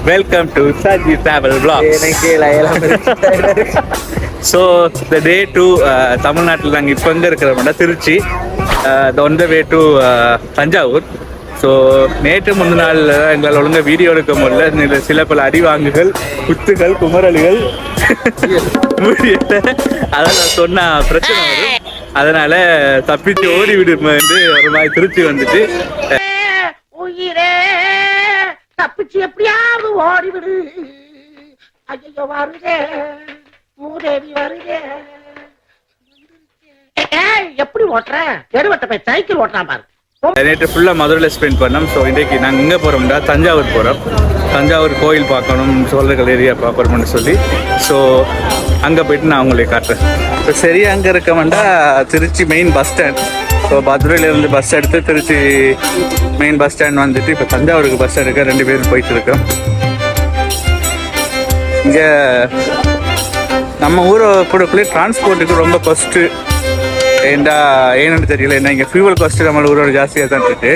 Welcome to Saji Travel Vlogs. So the day to தமிழ்நாட்டில் நாங்கள் இப்போ எங்கே இருக்கிறோம்னா Tiruchi, on the way to Thanjavur. So நேற்று முந்தின நாள் எங்களால் ஒழுங்காக வீடியோ எடுக்க முடியல, சில பல அடிவாங்குகள், குத்துகள், குமரல்கள் முடியல. அதெல்லாம் சொன்னால் பிரச்சனை வரும், அதனால தப்பிச்சு ஓடி விடுமே என்று ஒரு மாதிரி திருச்சி வந்துட்டு தப்பிச்சு எப்படியாவது ஓடிவிடு. ஐயோ வருதே, மூதேவி வருதே. எப்படி ஓட்டுறேன்? எடுவட்ட போய் சைக்கிள் ஓட்டுறான் பாரு. நேற்று ஃபுல்லாக மதுரையில் ஸ்பெண்ட் பண்ணோம். ஸோ இன்றைக்கு நாங்கள் எங்கே போகிறோம்னா தஞ்சாவூர் போகிறோம். தஞ்சாவூர் கோயில் பார்க்கணும், சோழர்கள் ஏரியா பார்க்கணும்னு சொல்லி. ஸோ அங்கே போயிட்டு நான் உங்களை காட்டுறேன். இப்போ சரி, அங்கே இருக்க வேண்டாம் Trichy main bus stand. So மதுரையிலேருந்து பஸ் எடுத்து திருச்சி மெயின் பஸ் ஸ்டாண்ட் வந்துட்டு இப்போ தஞ்சாவூருக்கு பஸ் எடுக்க 2 பேரும் போயிட்டு இருக்கோம். இங்கே நம்ம ஊரை கூடக்குள்ளே டிரான்ஸ்போர்ட்டுக்கு ரொம்ப காஸ்ட்டு ஏன்னு தெரியல. ஏன்னா இங்கே ஃபியூவல் காஸ்ட்டு நம்ம ஊரோட ஜாஸ்தியாக தான் இருக்குது.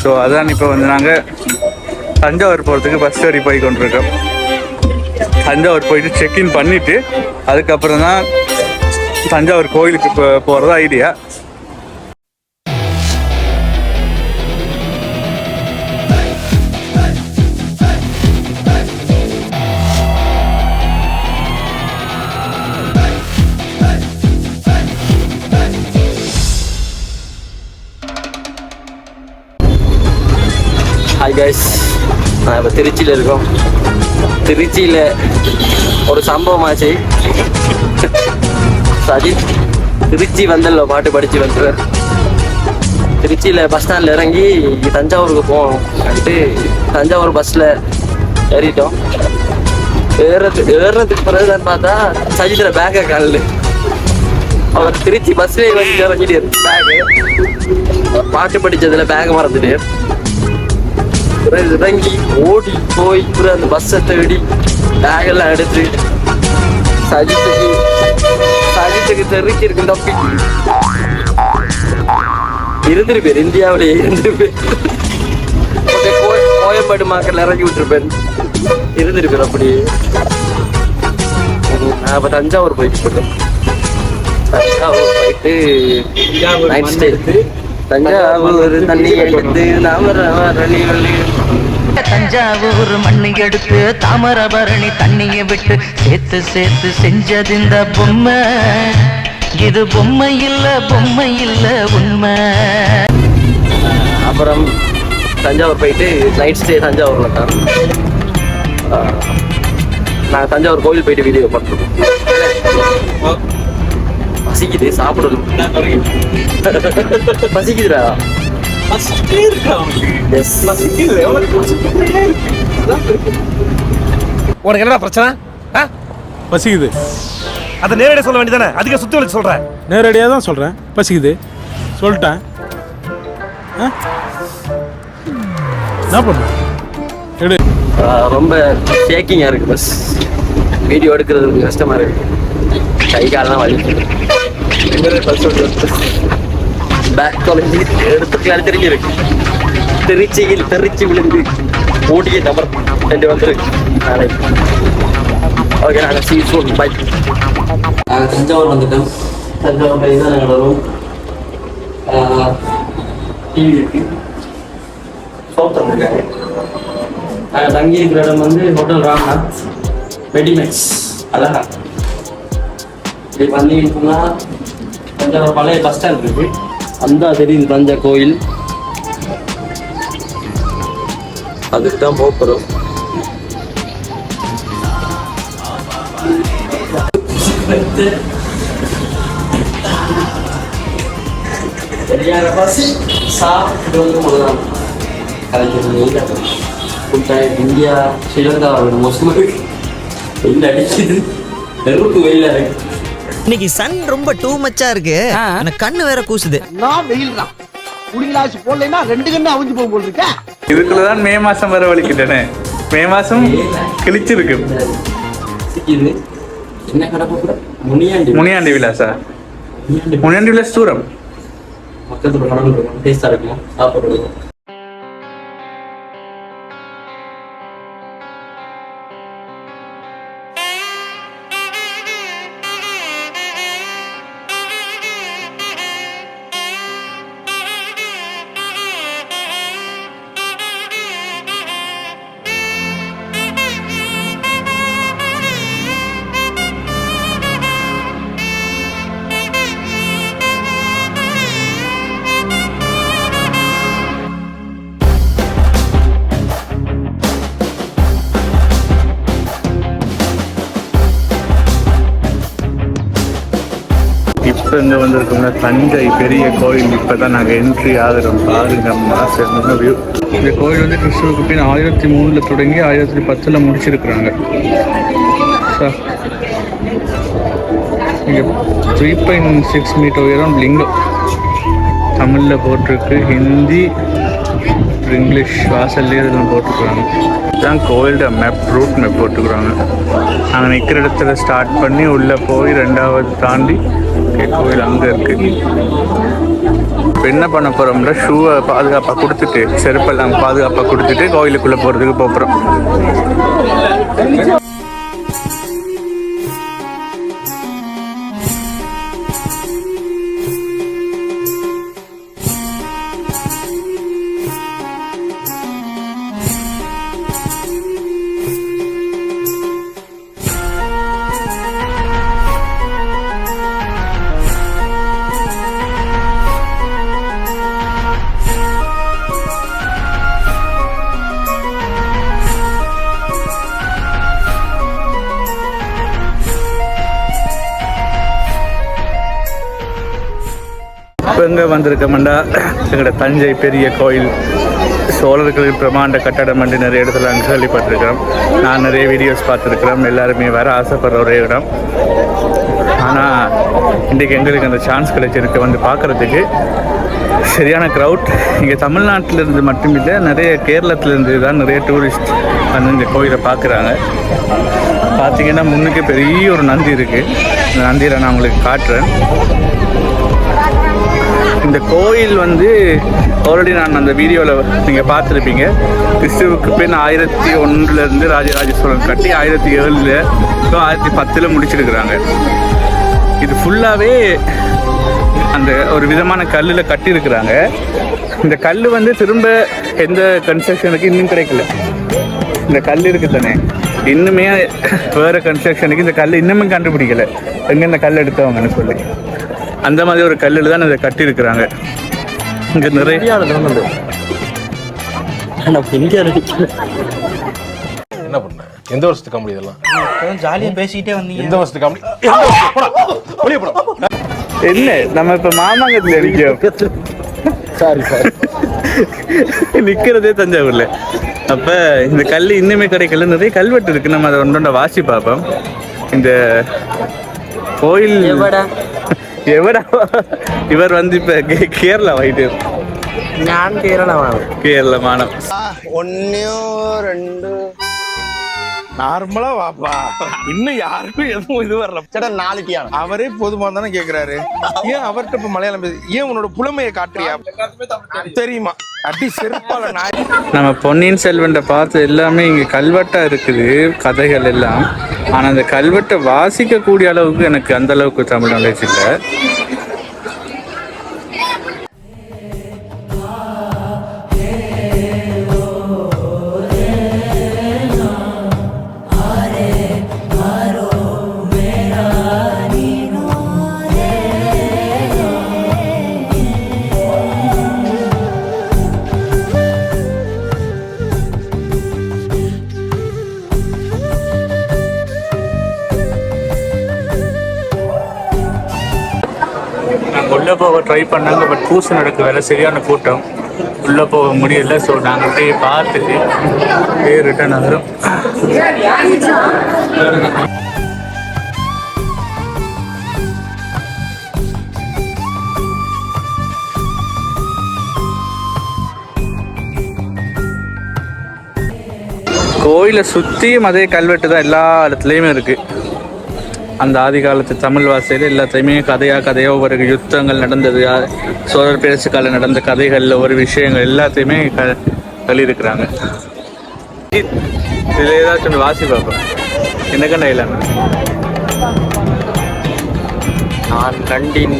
ஸோ அதான் இப்போ வந்து நாங்கள் தஞ்சாவூர் போகிறதுக்கு பஸ் ஏறி போய் கொண்டிருக்கோம். தஞ்சாவூர் போயிட்டு செக்இன் பண்ணிவிட்டு அதுக்கப்புறம் தான் தஞ்சாவூர் கோயிலுக்கு போகிறது ஐடியா. ஹாய் கைஸ், நான் இப்போ திருச்சியில் இருக்கோம். திருச்சியில் ஒரு சம்பவம் ஆச்சு. சஜித் திருச்சி வந்தல்ல பாட்டு படித்து வந்துடுவேன். திருச்சியில் பஸ் ஸ்டாண்டில் இறங்கி தஞ்சாவூருக்கு போகணும் அப்படின்ட்டு தஞ்சாவூர் பஸ்ஸில் ஏறிட்டோம். ஏறுறதுக்கு பிறகுதான் பார்த்தா சஜித்தில் பேக்கை காணல. அவர் திருச்சி பஸ்லேயே வந்து இறங்கிட்டு பேக்கு, பாட்டு படித்ததில் பேக்கை மறந்துட்டு இறங்கி ஓடி போய் அந்த பஸ்ஸை தேடி பேகெல்லாம் எடுத்து சஜித்துக்கு தெரிஞ்சு இருக்கு தப்பி இருந்திருப்பேன். இந்தியாவிலேயே இருந்திருப்பேன். கோயம்பேடு மார்க்கெட்ல இறங்கி விட்டுருப்பேன், இருந்திருப்பேன். அப்படி நான் இப்போ தஞ்சாவூர் போயிட்டு தஞ்சாவூர் போயிட்டு நைட் ஸ்டே. தஞ்சாவூர் தண்ணி எடுத்து தாமிரபரணி, தஞ்சாவூர் மண்ணி எடுத்து தாமிரபரணி தண்ணியை விட்டு சேர்த்து சேர்த்து செஞ்சது இந்த பொம்மை. இது பொம்மை இல்ல உண்மை. அப்புறம் தஞ்சாவூர் போயிட்டு நைட் ஸ்டே தஞ்சாவூர்ல தான். நாங்கள் தஞ்சாவூர் கோவில் போயிட்டு வீடியோ பார்த்துருக்கோம். பசிக்குது, சாப்பிடணும். பசிக்குதுடா. உனக்கு என்னடா பிரச்சனை? பசிக்குது. அதை நேரடியாக சொல்ல வேண்டியதானே, அதிக சுத்தி வச்சு சொல்றேன். நேரடியாக தான் சொல்கிறேன், பசிக்குது சொல்லிட்டேன். என்ன பண்ண எடு. ரொம்ப ஷேக்கிங்காக இருக்குது பஸ். வீடியோ எடுக்கிறது கஷ்டமாக இருக்குது. கை காலெல்லாம் வலிக்குது. பேக் காலேஜ் எடுத்துக்கலாம் தெரிஞ்சிருக்கு. திருச்சி விழுந்து ஓடிய நபர் ரெண்டு வந்துருக்கு. ஓகே, நாங்கள் சீ சூன் பை. நாங்கள் தஞ்சாவூர் வந்துட்டோம். தஞ்சாவூர் போய் தான் நாங்கள் வரும். டிவி இருக்கு, சோப் தந்துருக்காங்க. நாங்கள் தங்கி இருக்கிற இடம் வந்து ஹோட்டல் ராம்நாத் மெடிமெக்ஸ். அழகா இப்படி பண்ணிங்கன்னா தஞ்சாவூர் பழைய பஸ் ஸ்டாண்ட் இருக்கு, அந்த தெரியுது தஞ்சை கோயில். அதுக்கு தான் போகிறோம். சரியான பஸ் சாப்பிட்டு வந்து முதலாம் கலைக்கிறது. இந்தியா ஸ்ரீலங்கா மோசமாக வெயில் அடிச்சுது, நெருப்பு வெயில இருக்கு. இன்னைக்கு சன் ரொம்ப டூ மச்சா இருக்கு, எனக்கு கண்ணு வேற கூசுது. நான் வெயில் தான் குடிங்களாச்சு போடலைன்னா 2 கண்ணு அவிஞ்சு போகும் போல் இருக்க. இதுக்குள்ளதான் மே மாசம் வர வலிக்கிட்டேனே. மே மாசம் கிழிச்சிருக்கு. என்ன கடை கூட முனியாண்டி விலாசா? முனியாண்டி விலாஸ் தூரம் பக்கத்துல கடை டேஸ்டா இருக்கும், சாப்பிடுறது. இப்போ இங்கே வந்திருக்கோம்னா தஞ்சை பெரிய கோயில். இப்போ தான் நாங்கள் என்ட்ரி ஆகிறோம். பாருங்க மாசம் வியூ. இந்த கோயில் வந்து கிறிஸ்துவுக்கு பின் 1003 தொடங்கி 1010 முடிச்சிருக்கிறாங்க. இங்கே 3.6 மீட்டர் உயரம் லிங்கம். தமிழில் போட்டிருக்கு, ஹிந்தி, இங்கிலீஷ் வாசல்லே இதெல்லாம் போட்டுக்கிறாங்க. இதுதான் கோயிலோட மேப், ரூட் மேப் போட்டுக்கிறாங்க. நாங்கள் நிற்கிற இடத்துல ஸ்டார்ட் பண்ணி உள்ளே போய் 2வது தாண்டி கோயில் அங்கே இருக்குது. இப்போ என்ன பண்ண போகிறோம்னா ஷூவை பாதுகாப்பாக கொடுத்துட்டு, செருப்பெல்லாம் பாதுகாப்பாக கொடுத்துட்டு கோயிலுக்குள்ளே போகிறதுக்கு போகிறோம். இப்போ எங்கே வந்திருக்கோம்னா எங்களோட தஞ்சை பெரிய கோயில், சோழர்களின் பிரமாண்ட கட்டடம் என்று நிறைய இடத்துல அங்கே கேள்விப்பட்டிருக்கிறோம். நான் நிறைய வீடியோஸ் பார்த்துருக்கிறோம். எல்லாருமே வர ஆசைப்படுற ஒரு இடம். ஆனால் இன்றைக்கி எங்களுக்கு அந்த சான்ஸ் கிடைச்சிருக்கு வந்து பார்க்குறதுக்கு. சரியான க்ரௌட். இங்கே தமிழ்நாட்டிலேருந்து மட்டும் இல்லை, நிறைய கேரளத்துலேருந்து தான் நிறைய டூரிஸ்ட் வந்து இந்த கோயிலை பார்க்குறாங்க. பார்த்தீங்கன்னா முன்னுக்கு பெரிய ஒரு நந்தி இருக்குது. இந்த நந்தியில் நான் உங்களுக்கு காட்டுறேன். இந்த கோயில் வந்து ஆல்ரெடி நான் அந்த வீடியோவில் நீங்கள் பார்த்துருப்பீங்க. கிறிஸ்துவுக்கு பின் 1001 ராஜராஜ சோழன் கட்டி 1007 1010 முடிச்சிருக்கிறாங்க. இது ஃபுல்லாகவே அந்த ஒரு விதமான கல்லில் கட்டியிருக்கிறாங்க. இந்த கல் வந்து திரும்ப எந்த கன்ஸ்ட்ரக்ஷனுக்கு இன்னும் கிடைக்கல. இந்த கல் இருக்குது தானே, இன்னுமே வேறு கன்ஸ்ட்ரக்ஷனுக்கு இந்த கல் இன்னுமே கண்டுபிடிக்கலை, எங்கே இந்த கல் எடுத்தவங்கன்னு சொல்லி. அந்த மாதிரி ஒரு கல்லில் தான் இதை கட்டியிருக்கிறாங்க. இங்கே நிறைய என்ன பண்ண? எந்த வருஷத்து காமெடி இதெல்லாம்? ஜாலியா பேசிக்கிட்டே வந்தீங்க. எந்த வருஷத்து காமெடி? என்ன நம்ம இப்போ மாமாங்கத்தில் நிற்கிறோம். சாரி நிற்கிறதே தஞ்சாவூர்ல. அப்போ இந்த கல் இன்னுமே கிடைக்கல. நிறைய கல்வெட்டு இருக்கு, நம்ம அதை ஒன்றொண்ட வாசி பார்ப்போம். இந்த கோயில் எவடா இவர் வந்து இப்போ கேரளா வாங்கிட்டு கேரள மானம். 1 2 நார்மலா வாப்பா, இன்னும் யாருக்கும் எதுவும் இது வரல. சேட்டா 4 டீயான அவரே போதுமா தானே கேக்குறாரு. ஏன் அவர்கிட்ட இப்ப மலையாளம் பேசு? ஏன் உன்னோட புலமையை காட்டுறியா? தெரியுமா? அடி செருப்பால நாய். நம்ம பொன்னியின் செல்வன் பார்த்து எல்லாமே இங்கே கல்வெட்டாக இருக்குது, கதைகள் எல்லாம். ஆனால் அந்த கல்வெட்டை வாசிக்கக்கூடிய அளவுக்கு எனக்கு அந்த அளவுக்கு தமிழ் நாலேஜ் இல்லை. உள்ளே போக ட்ரை பண்ணாங்க, பட் பூசை நடக்க வேலை, சரியான கூட்டம், உள்ளே போக முடியல. ஸோ நாங்கள் அப்படியே பார்த்துட்டு ரிட்டர்ன் ஆகிறோம். கோயிலை சுற்றியும் அதே கல்வெட்டு தான் எல்லா இடத்துலையுமே இருக்குது. அந்த ஆதி காலத்து தமிழ் வாசையில் எல்லாத்தையுமே கதையாக ஒவ்வொரு யுத்தங்கள் நடந்தது, சோழர் பேரரசு காலம் நடந்த கதைகளில் ஒரு விஷயங்கள் எல்லாத்தையுமே எழுதியிருக்கிறாங்க. இதில் ஏதாச்சும் ஒன்று வாசி பார்ப்போம். என்ன கண்ட இல்லாம நான் கண்டின்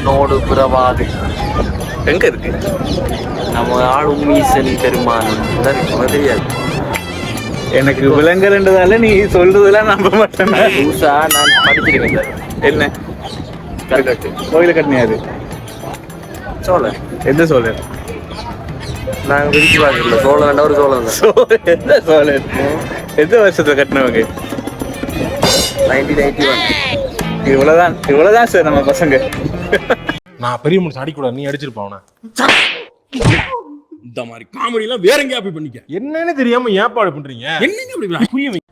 நோடு புறவாது எங்கே இருக்கு? நம்ம ஆளும் ஈசன் பெருமான் தெரியாது. எனக்கு விலங்குன்றதால நீ சொல்றதெல்லாம் நம்ப மாட்டேன். நான் படிச்சிருக்கேன். என்ன கோயிலை கட்டினியாது? சோழன். எந்த சோழன்? நாங்கள் விரிச்சு பார்க்கல. சோழன் ஒரு சோழன். எந்த சோழன்? எந்த வருஷத்துல கட்டினவங்க? 1981. இவ்வளவுதான் சார் நம்ம பசங்க. நான் பெரிய மனுஷன் அடிக்கூடாது, நீ அடிச்சிருப்பா அவனை. இந்த மாதிரி காமெடி எல்லாம் வேற எங்கேயா போய் பண்ணிக்க. என்னன்னு தெரியாம ஏற்பாடு பண்றீங்க? என்னங்க அப்படி புரிய வைங்க.